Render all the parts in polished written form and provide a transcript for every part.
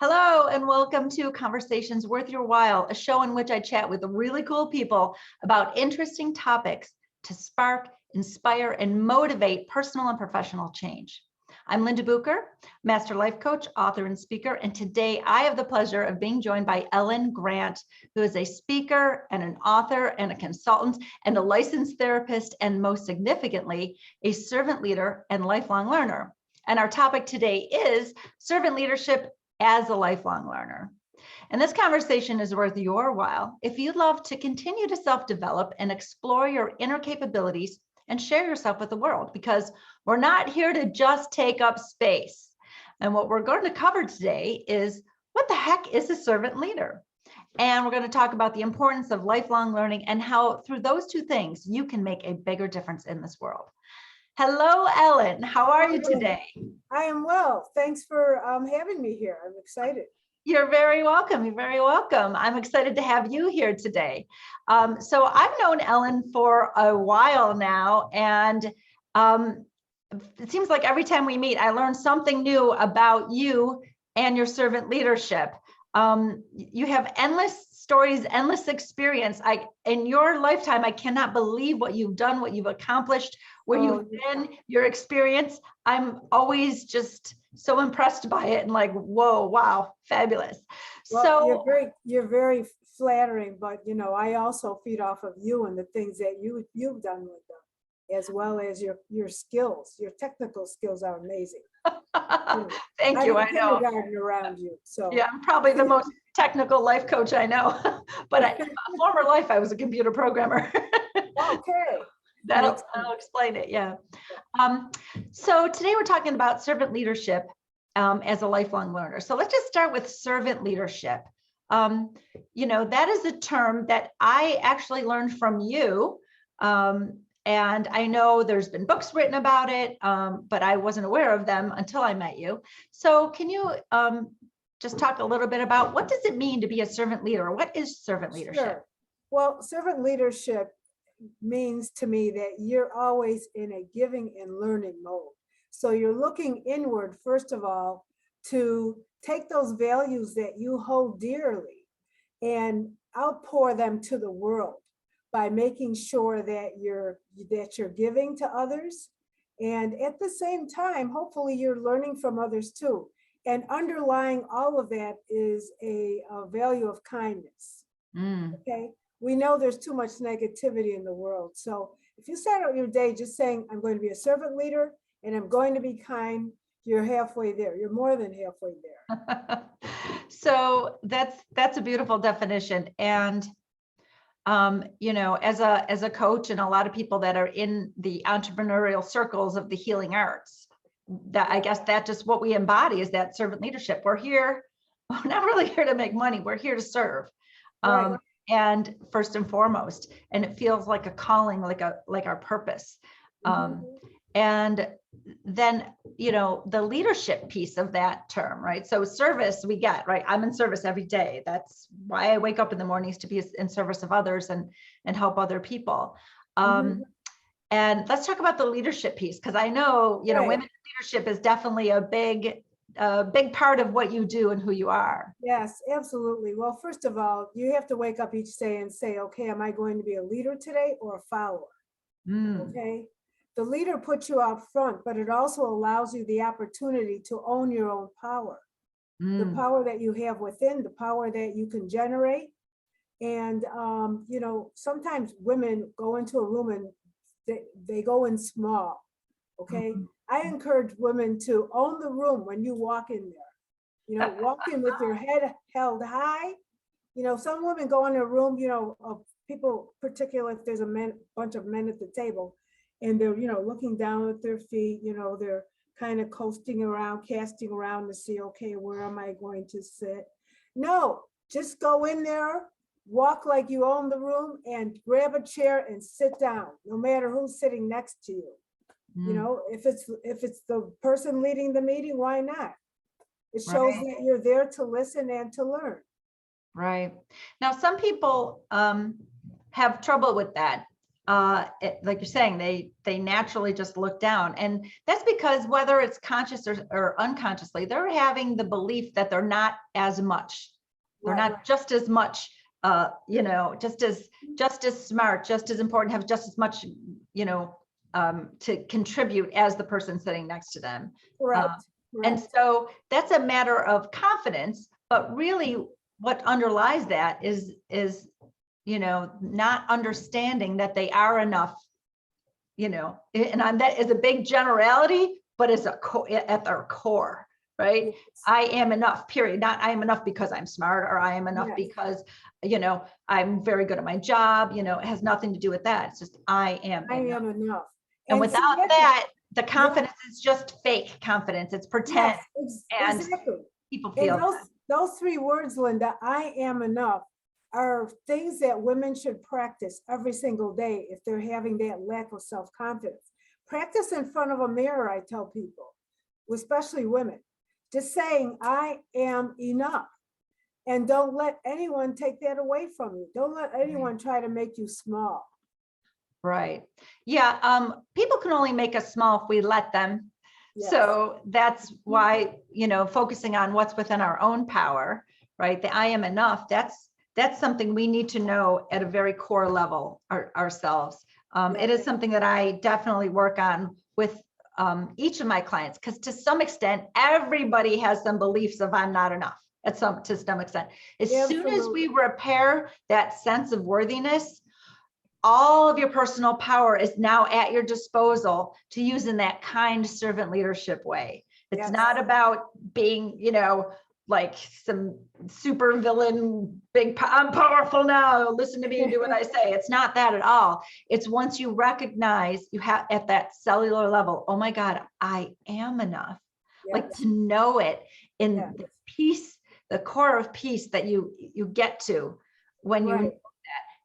Hello, and welcome to Conversations Worth Your While, a show in which I chat with really cool people about interesting topics to spark, inspire, and motivate personal and professional change. I'm Linda Bucher, Master Life Coach, author, and speaker, and today I have the pleasure of being joined by Ellen Grant, who is a speaker and an author and a consultant and a licensed therapist, and most significantly, a servant leader and lifelong learner. And our topic today is servant leadership as a lifelong learner. And this conversation is worth your while if you'd love to continue to self-develop and explore your inner capabilities and share yourself with the world, because we're not here to just take up space. And what we're going to cover today is what the heck is a servant leader? And we're going to talk about the importance of lifelong learning and how through those two things, you can make a bigger difference in this world. Hello, Ellen. How are you today? I am well. Thanks for having me here. I'm excited. You're very welcome. You're very welcome. I'm excited to have you here today. So I've known Ellen for a while now, and it seems like every time we meet, I learn something new about you and your servant leadership. You have endless stories, endless experience. In your lifetime, I cannot believe what you've done, what you've accomplished, where you've been, your experience. I'm always just so impressed by it and like, whoa, wow, fabulous. Well, So you're very flattering, but you know, I also feed off of you and the things that you've done with them, as well as your skills. Your technical skills are amazing. Thank you. I know. Kindergarten around you. So yeah, I'm probably the most technical life coach I know. But in a former life, I was a computer programmer. Okay. I'll explain it. Yeah. So today we're talking about servant leadership as a lifelong learner. So let's just start with servant leadership. That is a term that I actually learned from you. And I know there's been books written about it, but I wasn't aware of them until I met you. So can you just talk a little bit about what does it mean to be a servant leader? What is servant leadership? Sure. Well, servant leadership means to me that you're always in a giving and learning mode. So you're looking inward, first of all, to take those values that you hold dearly and outpour them to the world by making sure that you're giving to others. And at the same time, hopefully you're learning from others too. And underlying all of that is a value of kindness. Okay. We know there's too much negativity in the world. So if you start out your day just saying, I'm going to be a servant leader and I'm going to be kind, you're halfway there. You're more than halfway there. So that's a beautiful definition. And, as a coach and a lot of people that are in the entrepreneurial circles of the healing arts, that I guess that just what we embody is that servant leadership. We're not really here to make money. We're here to serve. Right. And first and foremost, and it feels like a calling, like our purpose. And then, the leadership piece of that term, right? So service we get, right? I'm in service every day. That's why I wake up in the mornings, to be in service of others and help other people. And let's talk about the leadership piece, because I know, Right. Women in leadership is definitely a big part of what you do and who you are. Yes, absolutely. Well, first of all, you have to wake up each day and say, okay, am I going to be a leader today or a follower? Okay. The leader puts you out front, but it also allows you the opportunity to own your own power. The power that you have within, the power that you can generate. And, sometimes women go into a room and they go in small. Okay. I encourage women to own the room when you walk in there. Walk in with your head held high. Some women go in a room, of people, particularly if there's a bunch of men at the table, and they're, looking down at their feet, they're kind of coasting around, casting around to see, okay, where am I going to sit? No, just go in there, walk like you own the room, and grab a chair and sit down, no matter who's sitting next to you. If it's the person leading the meeting, why not? It shows that you're there to listen and to learn. Right. Now, some people have trouble with that. like you're saying, they naturally just look down. And that's because whether it's conscious or unconsciously, they're having the belief that they're not as much. They're not just as much, you know, just as smart, just as important, have just as much, you know, to contribute as the person sitting next to them. And so that's a matter of confidence, but really what underlies that is, you know, not understanding that they are enough, you know, and that is a big generality, but it's at their core, right? Yes. I am enough, period. Not I am enough because I'm smart, or I am enough because, you know, I'm very good at my job. You know, it has nothing to do with that. It's just I am enough. And without that, the confidence is just fake confidence. It's pretend. Yes, and exactly. People feel and those three words, Linda, I am enough, are things that women should practice every single day if they're having that lack of self-confidence. Practice in front of a mirror, I tell people, especially women, just saying, I am enough. And don't let anyone take that away from you. Don't let anyone try to make you small. Right. Yeah. People can only make us small if we let them. Yes. So that's why, you know, focusing on what's within our own power, right? The I am enough, that's something we need to know at a very core level ourselves. It is something that I definitely work on with each of my clients, because to some extent, everybody has some beliefs of I'm not enough to some extent. As soon as we repair that sense of worthiness, all of your personal power is now at your disposal to use in that kind servant leadership way. It's not about being, you know, like some super villain, I'm powerful now, listen to me and do what I say. It's not that at all. It's once you recognize you have at that cellular level, oh my God, I am enough. Like to know it in the peace, the core of peace that you get to when you know that,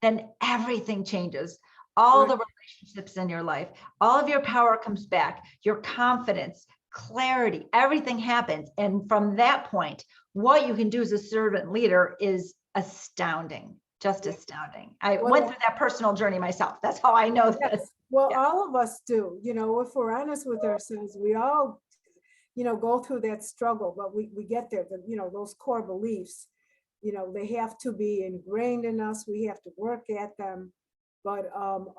then everything changes. All the relationships in your life, all of your power comes back, your confidence, clarity, everything happens. And from that point, what you can do as a servant leader is astounding, just astounding. I went through that personal journey myself. That's how I know this. Well, all of us do, you know, if we're honest with ourselves, we all, you know, go through that struggle, but we get there, you know, those core beliefs, you know, they have to be ingrained in us. We have to work at them. But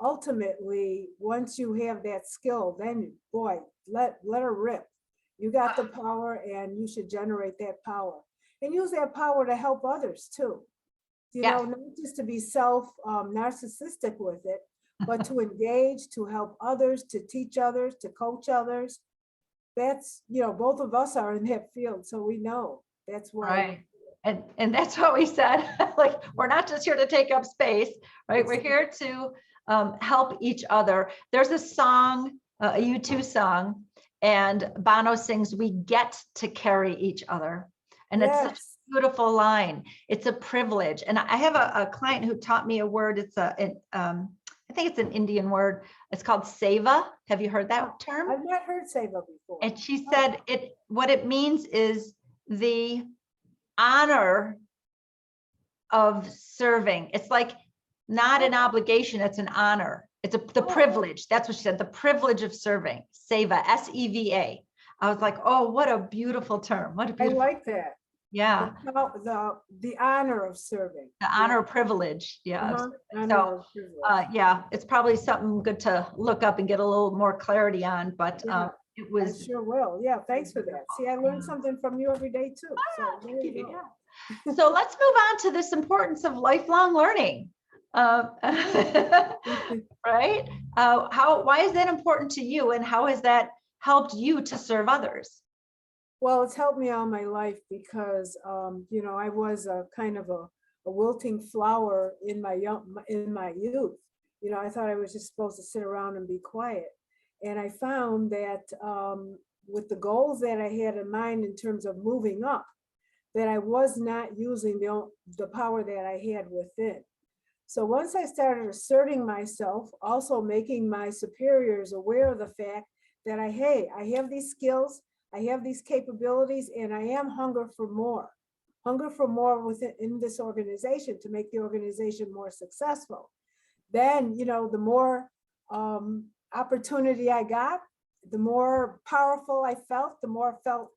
ultimately, once you have that skill, then boy, let her rip. You got the power, and you should generate that power and use that power to help others too. You know, not just to be narcissistic with it, but to engage, to help others, to teach others, to coach others. That's, you know, both of us are in that field, so we know that's why. Right. And that's what we said, like, we're not just here to take up space, right? We're here to help each other. There's a song, a U2 song, and Bono sings, "We get to carry each other." And it's such a beautiful line. It's a privilege. And I have a client who taught me a word. It's I think it's an Indian word. It's called seva. Have you heard that term? I've not heard seva before. And she said what it means is the honor of serving. It's like not an obligation, it's an honor. It's the privilege. That's what she said, the privilege of serving. Seva, S-E-V-A. I was like, oh, what a beautiful term. What a beautiful. I like that. Yeah. The honor of serving. The honor privilege. Yeah. So yeah, it's probably something good to look up and get a little more clarity on, but it was. I sure will. Yeah, thanks for that. See, I learned something from you every day too. So, so let's move on to this importance of lifelong learning. Right? Why is that important to you, and how has that helped you to serve others? Well, it's helped me all my life because, you know, I was a kind of a wilting flower in my youth. You know, I thought I was just supposed to sit around and be quiet. And I found that with the goals that I had in mind in terms of moving up, that I was not using the power that I had within. So once I started asserting myself, also making my superiors aware of the fact that I have these skills, I have these capabilities, and I am hunger for more within this organization to make the organization more successful. then, the more opportunity I got, the more powerful I felt, the more felt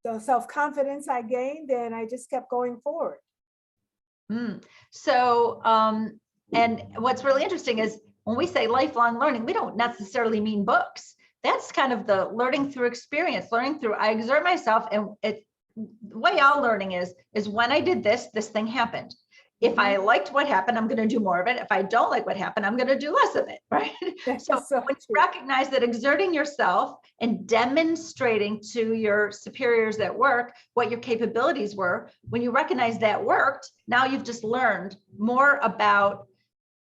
the self-confidence I gained, and I just kept going forward. So, and what's really interesting is when we say lifelong learning, we don't necessarily mean books. That's kind of the learning through experience, learning through, I exert myself, and the way all learning is when I did this thing happened. If I liked what happened, I'm going to do more of it. If I don't like what happened, I'm going to do less of it, right? So when you recognize that exerting yourself and demonstrating to your superiors at work what your capabilities were, when you recognize that worked, now you've just learned more about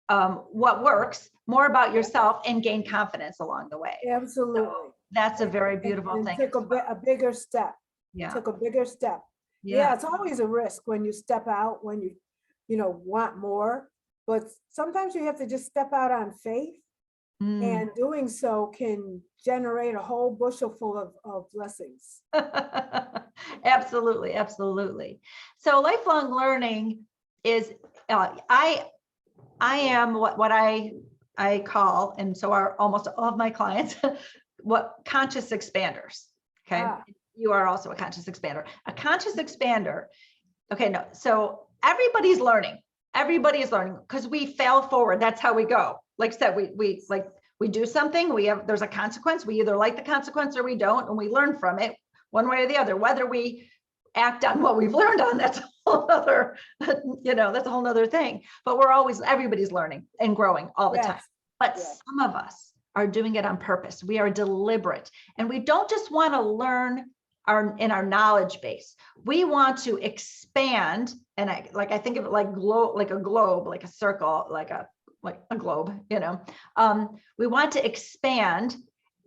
what works, more about yourself, and gain confidence along the way. Absolutely. So that's a very beautiful thing. Took a bigger step. Yeah. Took a bigger step. Yeah, it's always a risk when you step out, when you want more, but sometimes you have to just step out on faith, and doing so can generate a whole bushel full of blessings. Absolutely, absolutely. So lifelong learning is, I am what I call, and so are almost all of my clients, what conscious expanders. Okay. You are also a conscious expander. A conscious expander. Okay. No. So everybody's learning. Everybody is learning because we fail forward. That's how we go. Like I said, we do something, there's a consequence. We either like the consequence or we don't, and we learn from it one way or the other. Whether we act on what we've learned on, that's a whole other, that's a whole other thing. But everybody's learning and growing all the time. But some of us are doing it on purpose. We are deliberate, and we don't just want to learn in our knowledge base. We want to expand, and I think of it like a globe, like a circle, like a globe, we want to expand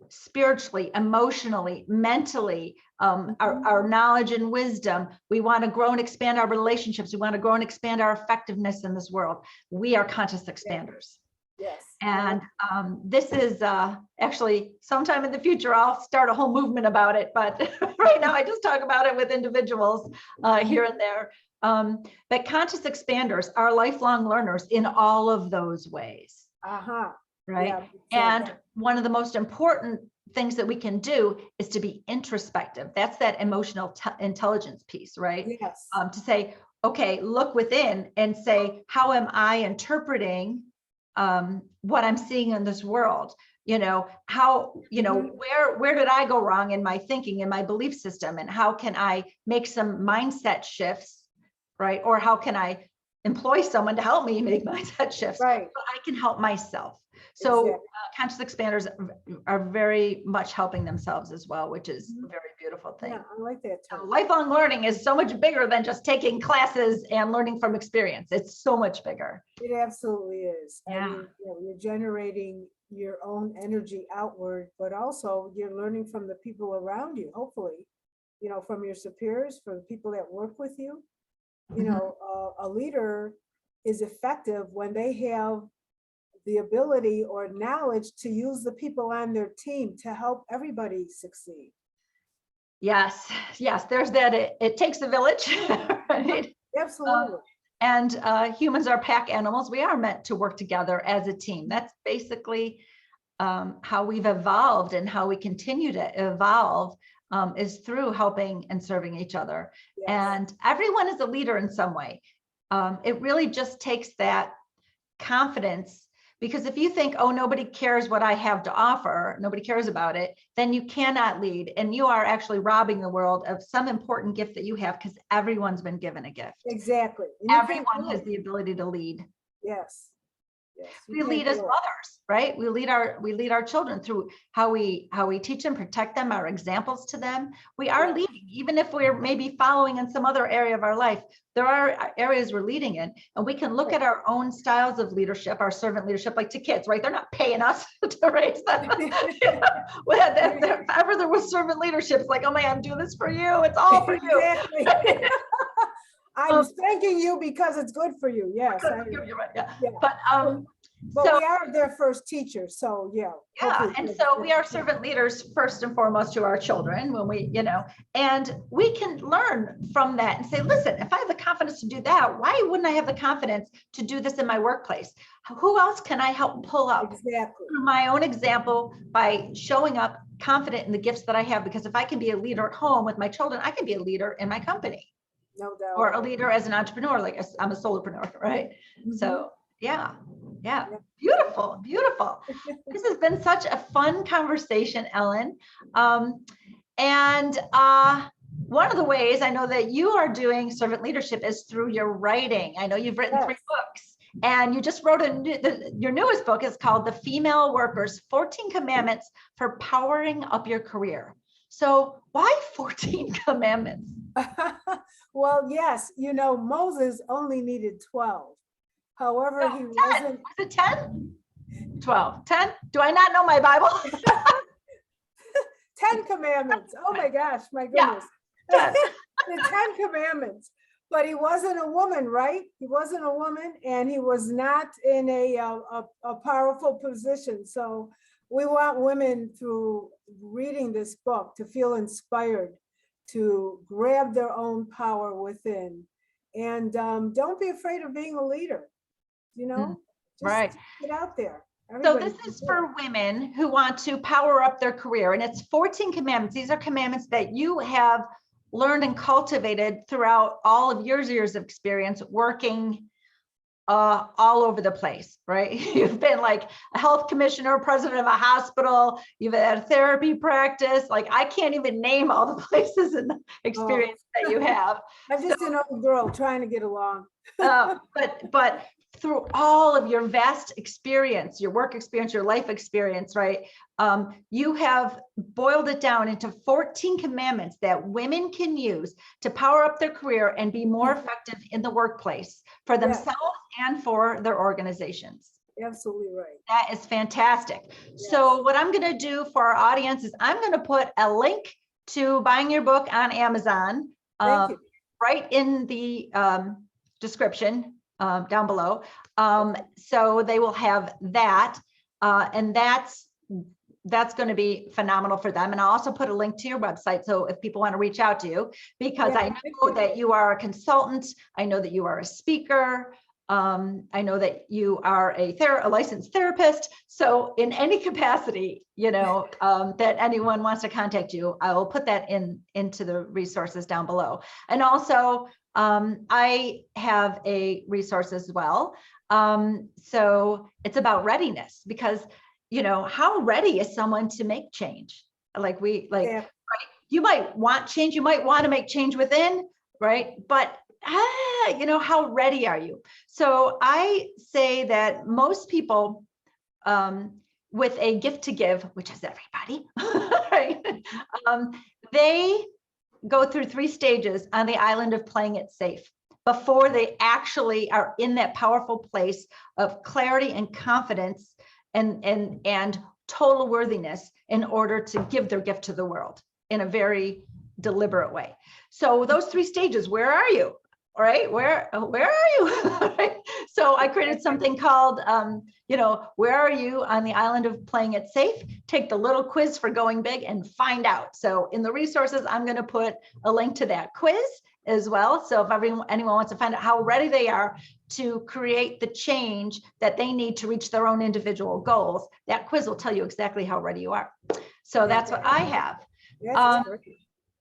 spiritually, emotionally, mentally, our knowledge and wisdom. We want to grow and expand our relationships. We want to grow and expand our effectiveness in this world. We are conscious expanders. Yes. And this is actually sometime in the future, I'll start a whole movement about it. But right now I just talk about it with individuals here and there. But conscious expanders are lifelong learners in all of those ways. Right. Yeah, and one of the most important things that we can do is to be introspective. That's that emotional intelligence piece, right? Yes. To say, okay, look within and say, how am I interpreting what I'm seeing in this world? How, where did I go wrong in my thinking, in my belief system? And how can I make some mindset shifts, right? Or how can I employ someone to help me make mindset shifts? Right. So I can help myself. So conscious expanders are very much helping themselves as well, which is a very beautiful thing. Yeah, I like that too. So lifelong learning is so much bigger than just taking classes and learning from experience. It's so much bigger. It absolutely is. Yeah. I mean, you're generating your own energy outward, but also you're learning from the people around you, hopefully, from your superiors, from the people that work with you. A leader is effective when they have the ability or knowledge to use the people on their team to help everybody succeed. Yes, there's that. It takes a village, right? Absolutely. And humans are pack animals. We are meant to work together as a team. That's basically how we've evolved, and how we continue to evolve is through helping and serving each other. Yes. And everyone is a leader in some way. It really just takes that confidence, because if you think, oh, nobody cares what I have to offer, nobody cares about it, then you cannot lead. And you are actually robbing the world of some important gift that you have, because everyone's been given a gift. Exactly. Everyone has the ability to lead. Yes. We lead as mothers, right? We lead our children through how we teach them, protect them, our examples to them. We are leading, even if we're maybe following in some other area of our life. There are areas we're leading in, and we can look at our own styles of leadership, our servant leadership, like to kids, right? They're not paying us to raise them. If ever there was servant leadership, it's like, oh my, I'm doing this for you. It's all for you. Exactly. I'm thanking you because it's good for you. Yes. You're right. Yeah. But But So we are their first teacher, so yeah. yeah, hopefully and it's so good. we are servant leaders first and foremost to our children when we, and we can learn from that and say, listen, if I have the confidence to do that, why wouldn't I have the confidence to do this in my workplace? Who else can I help pull up? Exactly. Through my own example, by showing up confident in the gifts that I have, because if I can be a leader at home with my children, I can be a leader in my company, No doubt. or a leader as an entrepreneur, like I'm a solopreneur, right? Mhm. So yeah, Yeah. beautiful, beautiful. This has been such a fun conversation, Ellen. And one of the ways I know that you are doing servant leadership is through your writing. I know you've written 3 books, and you just wrote your newest book is called The Female Workers, 14 Commandments for Powering Up Your Career. So why 14 commandments? Well, yes, Moses only needed 12. However, No, he 10. wasn't. Was it 10? 12. 10? Do I not know my Bible? 10 commandments. Oh my gosh, my Yeah, goodness. 10. The 10 commandments. But he wasn't a woman, right? He wasn't a woman, and he was not in a powerful position. So we want women, through reading this book, to feel inspired, to grab their own power within. And don't be afraid of being a leader, just Right. get out there. So Everybody this can is do it. for women who want to power up their career, and it's 14 commandments. These are commandments that you have learned and cultivated throughout all of your years of experience working all over the place, right? You've been like a health commissioner, president of a hospital, you've had a therapy practice. Like, I can't even name all the places and experience that you have. I'm just an old girl trying to get along. But through all of your vast experience, your work experience, your life experience, right? You have boiled it down into 14 commandments that women can use to power up their career and be more effective in the workplace for themselves and for their organizations. Absolutely right. That is fantastic. Yes. So what I'm going to do for our audience is I'm going to put a link to buying your book on Amazon right in the description down below. So they will have that, and that's going to be phenomenal for them. And I'll also put a link to your website, so if people want to reach out to you, because I know that you are a consultant, I know that you are a speaker, I know that you are a licensed therapist. So in any capacity, that anyone wants to contact you, I will put that into the resources down below. And also, I have a resource as well. So it's about readiness, because how ready is someone to make change? Right? You might want change, you might want to make change within, right? But how ready are you? So I say that most people with a gift to give, which is everybody, right? They go through 3 stages on the island of playing it safe before they actually are in that powerful place of clarity and confidence and total worthiness in order to give their gift to the world in a very deliberate way. So those 3 stages, where are you? All right, where are you? So I created something called, where are you on the island of playing it safe? Take the little quiz for going big and find out. So in the resources, I'm going to put a link to that quiz as well. So if anyone wants to find out how ready they are to create the change that they need to reach their own individual goals, that quiz will tell you exactly how ready you are. So that's what I have.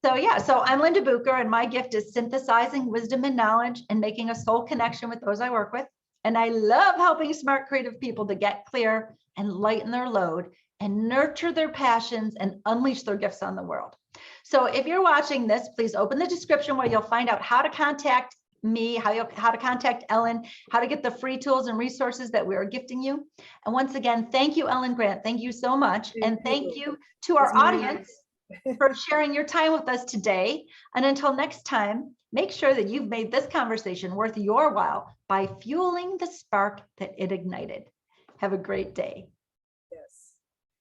So I'm Linda Bucher, and my gift is synthesizing wisdom and knowledge and making a soul connection with those I work with. And I love helping smart, creative people to get clear and lighten their load and nurture their passions and unleash their gifts on the world. So if you're watching this, please open the description where you'll find out how to contact me, how to contact Ellen, how to get the free tools and resources that we are gifting you. And once again, thank you, Ellen Grant. Thank you so much. And thank you to our audience for sharing your time with us today. And until next time, make sure that you've made this conversation worth your while by fueling the spark that it ignited. Have a great day.